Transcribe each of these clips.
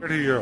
बढ़िया।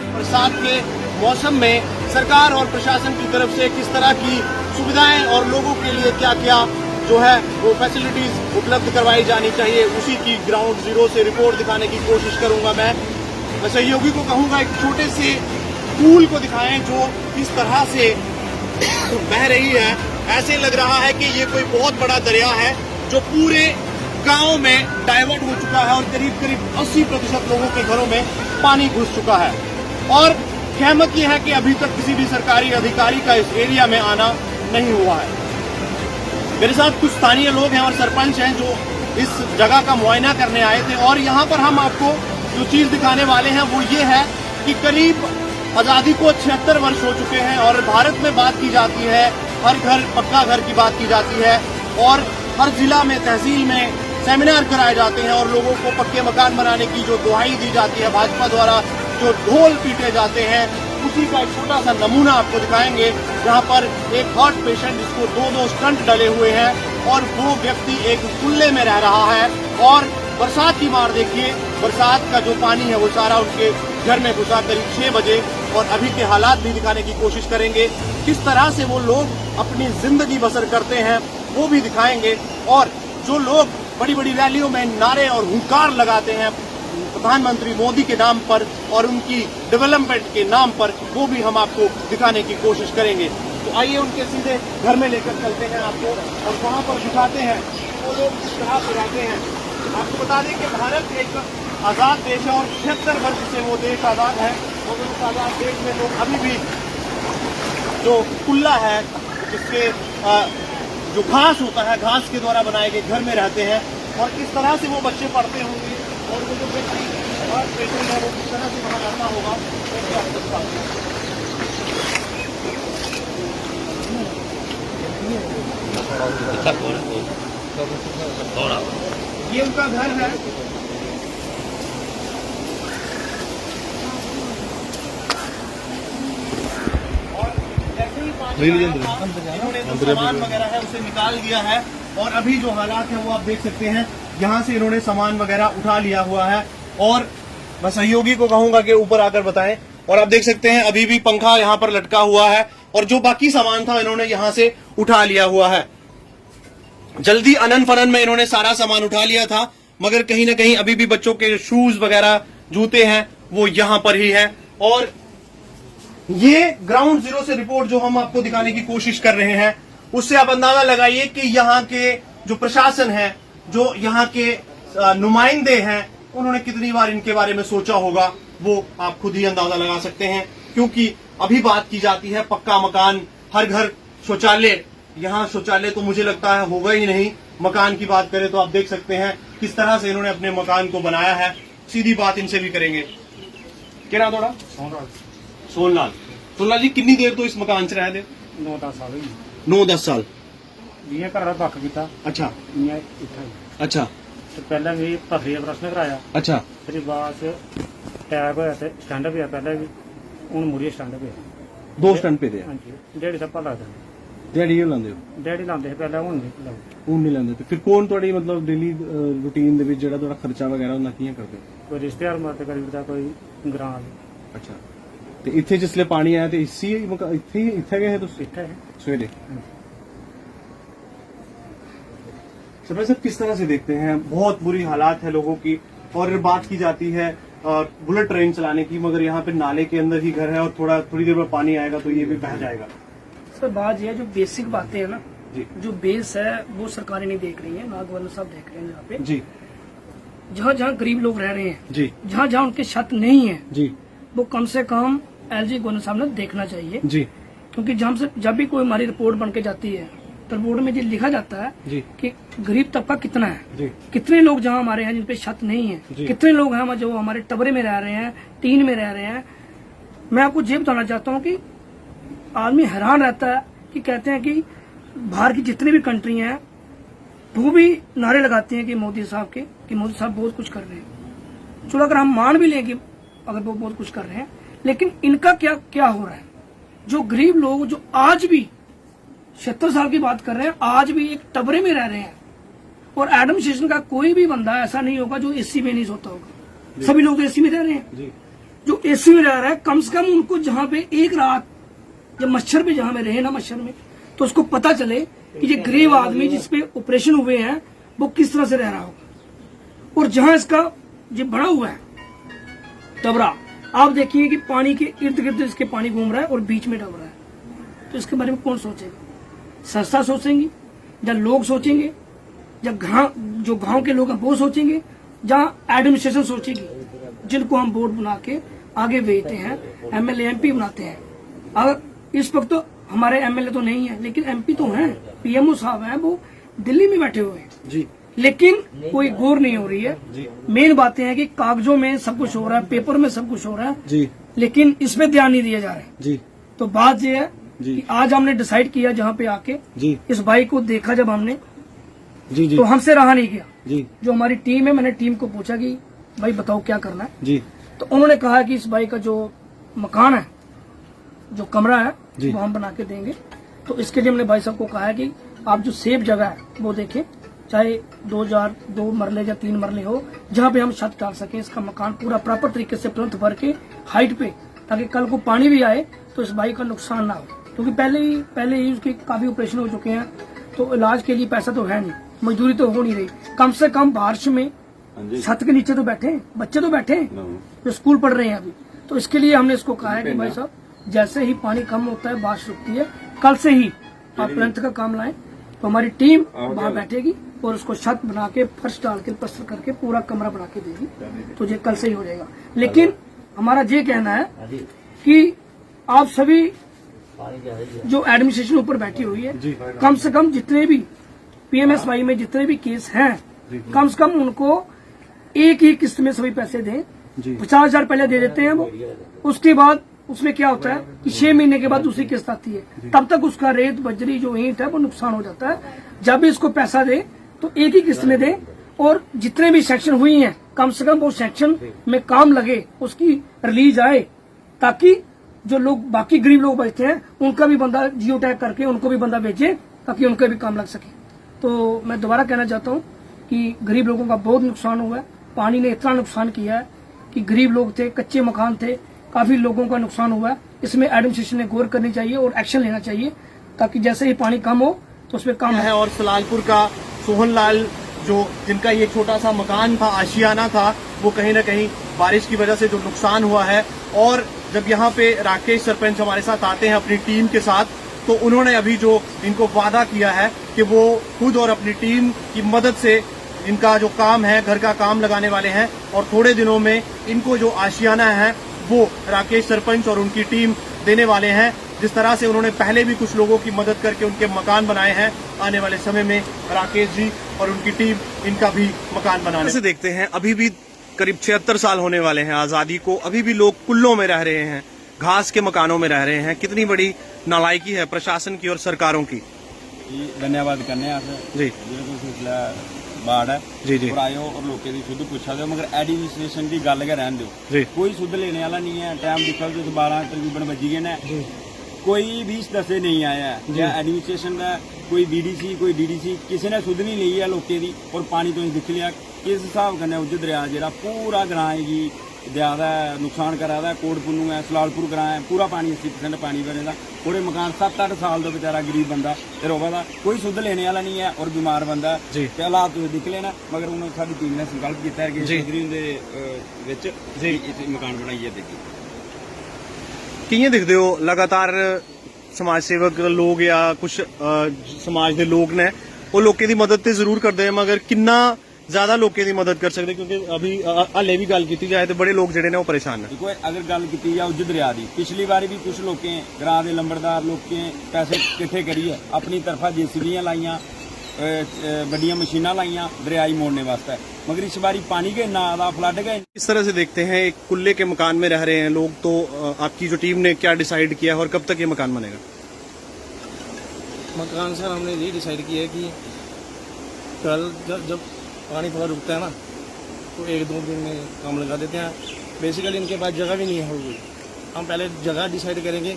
बरसात के मौसम में सरकार और प्रशासन की तरफ से किस तरह की सुविधाएं और लोगों के लिए क्या क्या जो है वो फैसिलिटीज उपलब्ध करवाई जानी चाहिए, उसी की ग्राउंड जीरो से रिपोर्ट दिखाने की कोशिश करूंगा। मैं सहयोगी को कहूंगा एक छोटे से पुल को दिखाएं जो इस तरह से बह रही है। ऐसे लग रहा है कि ये कोई बहुत बड़ा दरिया है जो पूरे गांव में डाइवर्ट हो चुका है और करीब करीब 80% लोगों के घरों में पानी घुस चुका है। और कहमत यह है कि अभी तक किसी भी सरकारी अधिकारी का इस एरिया में आना नहीं हुआ है। मेरे साथ कुछ स्थानीय लोग हैं और सरपंच हैं जो इस जगह का मुआयना करने आए थे, और यहाँ पर हम आपको जो चीज दिखाने वाले हैं वो ये है कि करीब आजादी को 76 वर्ष हो चुके हैं और भारत में बात की जाती है, हर घर पक्का घर की बात की जाती है और हर जिला में तहसील में सेमिनार कराए जाते हैं और लोगों को पक्के मकान बनाने की जो दुहाई दी जाती है भाजपा द्वारा, जो ढोल पीटे जाते हैं, उसी का एक छोटा सा नमूना आपको दिखाएंगे जहां पर एक हार्ट पेशेंट जिसको दो स्टंट डले हुए हैं और वो व्यक्ति एक कुल्ले में रह रहा है। और बरसात की मार देखिए, बरसात का जो पानी है वो सारा उनके घर में घुसा करीब 6 बजे, और अभी के हालात भी दिखाने की कोशिश करेंगे। किस तरह से वो लोग अपनी जिंदगी बसर करते हैं वो भी दिखाएंगे, और जो लोग बड़ी बड़ी रैलियों में नारे और हुंकार लगाते हैं प्रधानमंत्री मोदी के नाम पर और उनकी डेवलपमेंट के नाम पर, वो भी हम आपको दिखाने की कोशिश करेंगे। तो आइए उनके सीधे घर में लेकर चलते हैं आपको और वहां पर दिखाते हैं वो लोग किस तरह से रहते हैं। आपको बता दें कि भारत एक आजाद देश है और 76 वर्ष से वो देश आजाद है, और उस आजाद देश में लोग अभी भी जो कुल्ला है, जिसके जो घास होता है, घास के द्वारा बनाए गए घर में रहते हैं, और किस तरह से वो बच्चे पढ़ते होंगे और वो जो व्यक्ति हार्ट पेशेंट है वो किस तरह से वहां रहता होगा। ये उनका घर है। और जैसे ही पानी इन्होंने जो सामान वगैरह है उसे निकाल दिया है, और अभी जो हालात है वो आप देख सकते हैं। यहाँ से इन्होंने सामान वगैरह उठा लिया हुआ है, और मैं सहयोगी को कहूंगा कि ऊपर आकर बताएं। और आप देख सकते हैं अभी भी पंखा यहाँ पर लटका हुआ है, और जो बाकी सामान था इन्होंने यहाँ से उठा लिया हुआ है। जल्दी अनन फनन में इन्होंने सारा सामान उठा लिया था, मगर कहीं ना कहीं अभी भी बच्चों के शूज वगैरह, जूते हैं, वो यहाँ पर ही है। और ये ग्राउंड जीरो से रिपोर्ट जो हम आपको दिखाने की कोशिश कर रहे हैं, उससे आप अंदाजा लगाइए कि यहाँ के जो प्रशासन है, जो यहाँ के नुमाइंदे हैं, उन्होंने कितनी बार इनके बारे में सोचा होगा, वो आप खुद ही अंदाजा लगा सकते हैं। क्योंकि अभी बात की जाती है पक्का मकान, हर घर शौचालय, यहाँ शौचालय तो मुझे लगता है होगा ही नहीं। मकान की बात करें तो आप देख सकते हैं किस तरह से इन्होंने अपने मकान को बनाया है। सीधी बात इनसे भी करेंगे। क्या नाम थोड़ा? सोनलाल। सोनलाल जी, कितनी देर तो इस मकान से रहे थे? 9-10 साल। 9-10 साल। जियां घर बक कीता। अच्छा इयां इत्थे। अच्छा। ते पहले भी भखरी ऑपरेशन कराया। अच्छा। फिर बाद अटैक होया ते स्टंट पिया, पहले भी हुण मुड़ियै स्टंट पिया। 2 स्टंट पे थे? हाँ जी, डेढ़ सप्पा लगदा। दिहाड़ी लांदे हो? डेढ़ लांदे पहले, हुण नहीं लगदे। ਹੁਣ ਨਹੀਂ ਲੈਂਦੇ ਤੇ ਫਿਰ ਕੌਣ ਤੁਹਾਡੀ ਮਤਲਬ ਡੇਲੀ ਰੂਟੀਨ ਦੇ ਵਿੱਚ ਜਿਹੜਾ ਤੁਹਾਡਾ ਖਰਚਾ ਵਗੈਰਾ ਉਹਨਾਂ ਕੀ ਕਰਦੇ ਹੋ? कोई रिश्तेदार मदद करी दिंदा, कोई ग्रां ਅੱਛਾ। ਤੇ ਇੱਥੇ ਜਿਸਲੇ ਪਾਣੀ ਆਇਆ ਤੇ ਇੱਥੇ ਗਏ ਤੁਸੀਂ इत्थे सवेरे? समझ सर किस तरह से देखते हैं? बहुत बुरी हालात है लोगों की, और बात की जाती है बुलेट ट्रेन चलाने की, मगर यहाँ पे नाले के अंदर ही घर है और थोड़ी देर में पानी आएगा तो ये भी बह जाएगा। सर बात यह है, जो बेसिक बातें हैं ना जी, जो बेस है वो सरकारें नहीं देख रही है, ना गवर्नर साहब देख रहे हैं। यहाँ पे जी जहाँ जहाँ गरीब लोग रह रहे हैं, जी जहाँ जहाँ उनके छत नहीं है, जी वो कम से कम एलजी गवर्नर साहब ने देखना चाहिए। जी क्योंकि जब भी कोई हमारी रिपोर्ट बन के जाती है तो रिपोर्ट में ये लिखा जाता है जी कि गरीब तबका कितना है, जी कितने लोग जहाँ हमारे हैं जिन पे छत नहीं है, जी। कितने लोग हैं जो हमारे टबरे में रह रहे हैं, टीन में रह रहे हैं। मैं आपको ये बताना चाहता हूँ कि आदमी हैरान रहता है कि कहते हैं कि बाहर की जितनी भी कंट्री हैं वो भी नारे लगाते हैं कि मोदी साहब के, कि मोदी साहब बहुत कुछ कर रहे हैं। चलो अगर हम मान भी लें कि अगर वो बहुत कुछ कर रहे हैं, लेकिन इनका क्या क्या हो रहा है? जो गरीब लोग जो आज भी 76 साल की बात कर रहे हैं, आज भी एक टबरे में रह रहे हैं, और एडमिनिस्ट्रेशन का कोई भी बंदा ऐसा नहीं होगा जो एसी में नहीं सोता होगा। सभी लोग तो एसी में रह रहे हैं। जो एसी में रह रहा है, कम से कम उनको जहां पे एक रात जब मच्छर पे जहां में रहे ना, मच्छर में, तो उसको पता चले कि ये गरीब आदमी जिसपे ऑपरेशन हुए हैं वो किस तरह से रह रहा होगा। और जहां इसका ये बड़ा हुआ है टबरा, आप देखिए कि पानी के इर्द गिर्द इसके पानी घूम रहा है और बीच में डब रहा है, तो इसके बारे में कौन सोचेगा? संस्था सोचेंगी, या लोग सोचेंगे, या जो गांव के लोग हैं वो सोचेंगे, जहां एडमिनिस्ट्रेशन सोचेगी, जिनको हम बोर्ड बना के आगे भेजते हैं, एमएलए एमपी बनाते हैं। अगर इस वक्त तो हमारे एमएलए तो नहीं है, लेकिन एमपी तो हैं, पीएमओ साहब हैं, वो दिल्ली में बैठे हुए हैं जी, लेकिन कोई गौर नहीं हो रही है। मेन बातें हैं कि कागजों में सब कुछ हो रहा है, पेपर में सब कुछ हो रहा है जी, लेकिन इसमें ध्यान नहीं दिया जा रहा है जी, तो बात यह है जी, कि आज हमने डिसाइड किया, जहाँ पे आके जी, इस भाई को देखा जब हमने, जी, जी, तो हमसे रहा नहीं गया। जी, जो हमारी टीम है, मैंने टीम को पूछा कि भाई बताओ क्या करना है, जी, तो उन्होंने कहा कि इस भाई का जो मकान है, जो कमरा है, जी। वो हम बना के देंगे। तो इसके लिए हमने भाई साहब को कहा है कि आप जो सेफ जगह है वो देखें, चाहे 2 मरले या 3 मरले हो, जहाँ पे हम छत डाल सकें, इसका मकान पूरा प्रॉपर तरीके से प्लंथ भर के हाइट पे, ताकि कल को पानी भी आए तो इस भाई का नुकसान ना हो, क्योंकि पहले ही उसके काफी ऑपरेशन हो चुके हैं, तो इलाज के लिए पैसा तो है नहीं, मजदूरी तो हो नहीं रही। कम से कम बारिश में छत के नीचे तो बैठे हैं, बच्चे तो बैठे हैं जो स्कूल पढ़ रहे हैं अभी। तो इसके लिए हमने इसको कहा है कि भाई साहब, जैसे ही पानी कम होता है, बारिश रुकती है, कल से ही आप प्लंथ का काम लाएं, तो हमारी टीम वहाँ बैठेगी और उसको छत बना के, फर्श डाल के, प्लास्टर करके पूरा कमरा बना के देगी, तो ये कल से ही हो जाएगा। लेकिन हमारा ये कहना है कि आप सभी जो एडमिनिस्ट्रेशन ऊपर बैठी हुई है, कम से कम जितने भी पीएमएसवाई में जितने भी केस हैं, कम से कम उनको एक ही किस्त में सभी पैसे दें। 50,000 पहले दे देते हैं वो, उसके बाद उसमें क्या होता है कि 6 महीने के बाद दूसरी किस्त आती है, तब तक उसका रेत बजरी जो ईंट है वो नुकसान हो जाता है। जब भी इसको पैसा दे तो एक ही किस्त में दे, और जितने भी सेक्शन हुई हैं, कम से कम वो सेक्शन में काम लगे, उसकी रिलीज आए, ताकि जो लोग बाकी गरीब लोग बचते हैं उनका भी बंदा जियो टैग करके उनको भी बंदा भेजे, ताकि उनका भी काम लग सके। तो मैं दोबारा कहना चाहता हूँ कि गरीब लोगों का बहुत नुकसान हुआ है, पानी ने इतना नुकसान किया है कि गरीब लोग थे, कच्चे मकान थे, काफी लोगों का नुकसान हुआ है। इसमें एडमिनिस्ट्रेशन ने गौर करनी चाहिए और एक्शन लेना चाहिए, ताकि जैसे ही पानी कम हो तो उसमें काम है। और सलालपुर का सोहनलाल, जो जिनका ये छोटा सा मकान था, आशियाना था, वो कहीं ना कहीं बारिश की वजह से जो नुकसान हुआ है, और जब यहाँ पे राकेश सरपंच हमारे साथ आते हैं अपनी टीम के साथ, तो उन्होंने अभी जो इनको वादा किया है कि वो खुद और अपनी टीम की मदद से इनका जो काम है, घर का काम लगाने वाले हैं, और थोड़े दिनों में इनको जो आशियाना है वो राकेश सरपंच और उनकी टीम देने वाले हैं। जिस तरह से उन्होंने पहले भी कुछ लोगों की मदद करके उनके मकान बनाए हैं, आने वाले समय में राकेश जी और उनकी टीम इनका भी मकान बनाने से देखते हैं। अभी भी करीब 76 साल होने वाले हैं आजादी को, अभी भी लोग कुल्लों में रह रहे हैं, घास के मकानों में रह रहे हैं। कितनी बड़ी नालायकी है प्रशासन की और सरकारों की। धन्यवाद करने अस जी बाढ़ है जी जी और आयो और लोगों की सुध पूछा दो, मगर एडमिनिस्ट्रेशन की गल गै रहन दो, जी कोई सुध लेने वाला नहीं है। टाइम दिखा तो 12 तकरीबन बजी गए ने, कोई भी दसे नहीं आया है। या एडमिनिस्ट्रेशन का कोई बीडीसी कोई डीडीसी किसी ने सुध नहीं ली है लोगों की। और पानी तो दिख लिया किस हिसाब कन्नै उज्ज दरिया जो पूरा ग्रां गी दरिया का नुकसान करा दा। कोट पुन्नू है, सलालपुर ग्रां है, पूरा पानी 80% पानी भरे दा। पूरे मकान 7-8 साल का बेचारा गरीब बंदा रोवा दा, कोई सुध लेने वाला नहीं है और बीमार बंदा। ते हालात तुसीं दिख लेना, मगर उन्होंने साडी टीम ने संकल्प किया है कि चौधरी दे विच मकान बनाइए देगी। कियां दिखदे हो लगातार समाज सेवक लोग या कुछ समाज के लोग ने वो लोगों की मदद तो जरूर करते हैं, मगर किन्ना ज्यादा लोगों की मदद कर सकते, क्योंकि अभी हाले भी गल की जाए तो बड़े लोग जिहड़े ने वो परेशान हैं। देखो अगर गल की जाए उज्ज दरिया की, पिछली बारी भी कुछ लोगों ग्रां के लंबड़दार लोगों पैसे इकट्ठे करिए अपनी तरफा जेसीबियां लाइया, बड़िया मशीनां लाइया दरियाई मोड़ने वास्ते, मगर इस बारी पानी के ना आदा फ्लड गए। इस तरह से देखते हैं एक कुल्ले के मकान में रह रहे हैं लोग, तो आपकी जो टीम ने क्या डिसाइड किया है और कब तक ये मकान बनेगा? मकान सर हमने ये डिसाइड किया है कि कल जब पानी थोड़ा रुकता है ना तो 1-2 दिन में काम लगा देते हैं। बेसिकली इनके पास जगह भी नहीं है होगी। हम पहले जगह डिसाइड करेंगे,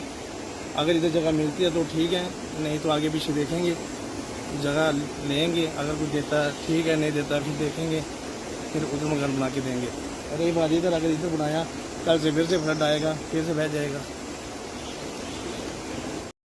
अगर इधर जगह मिलती है तो ठीक है, नहीं तो आगे पीछे देखेंगे, जगह लेंगे, अगर कुछ देता है ठीक है, नहीं देता फिर देखेंगे, फिर उधर मकान बना के देंगे। और ये बात इधर अगर इधर बनाया कल से फिर से फ्लड आएगा, फिर से बह जाएगा।